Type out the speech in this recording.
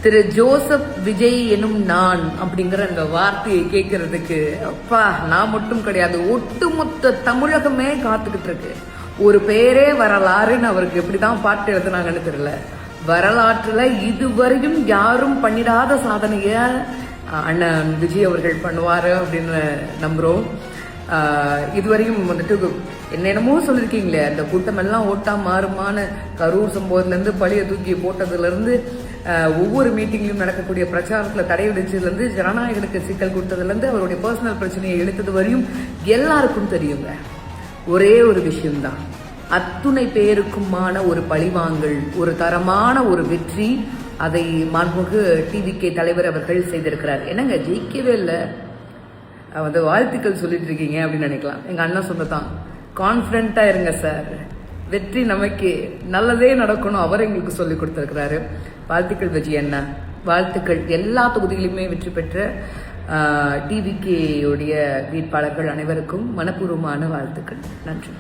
திரு Joseph Vijay எனும் நான் அப்படிங்கிற அந்த வார்த்தையை கேட்கறதுக்கு அப்பா நான் மட்டும் கிடையாது, ஒட்டுமொத்த தமிழகமே காத்துக்கிட்டு இருக்கு. ஒரு பேரே வரலாறுன்னு அவருக்கு எப்படிதான் பாட்டு எழுதுனாங்கன்னு தெரியல. வரலாற்றுல இதுவரையும் யாரும் பண்ணிடாத சாதனைய அண்ணன் விஜய் அவர்கள் பண்ணுவாரு அப்படின்னு நம்புறோம். இதுவரையும் வந்துட்டு என்னென்னமோ சொல்லியிருக்கீங்களே, அந்த கூட்டம் எல்லாம் ஓட்டா மாறுமான கரூர் சம்பவத்துல இருந்து பழிய தூக்கி போட்டதுல இருந்து ஒவ்வொரு மீட்டிங்லயும் நடக்கக்கூடிய பிரச்சாரத்துல தடை விதிச்சதுல இருந்து ஜனநாயகனுக்கு சிக்கல் கொடுத்ததுல இருந்து அவருடைய பர்சனல் பிரச்சனையை இழுத்தது வரையும் எல்லாருக்கும் தெரியுங்க. ஒரே ஒரு விஷயம்தான், அத்துணை பேருக்குமான ஒரு பழிவாங்கல், ஒரு தரமான ஒரு வெற்றி, அதை மாண்புமிகு டிவிகே தலைவர் அவர்கள் செய்திருக்கிறார். என்னங்க ஜெயிக்கவே இல்லை, வந்து வாழ்த்துக்கள் சொல்லிட்டு இருக்கீங்க அப்படின்னு நினைக்கலாம். எங்க அண்ணன் சொன்னதான், கான்பிடண்டா இருங்க சார், வெற்றி நமக்கு, நல்லதே நடக்கணும், அவர் எங்களுக்கு சொல்லி கொடுத்திருக்கிறாரு. வாழ்த்துக்கள் விஜய் அண்ணா, வாழ்த்துக்கள். எல்லா தொகுதிகளிலுமே வெற்றி பெற்ற டிவிகே உடைய வேட்பாளர்கள் அனைவருக்கும் மனப்பூர்வமான வாழ்த்துக்கள். நன்றி.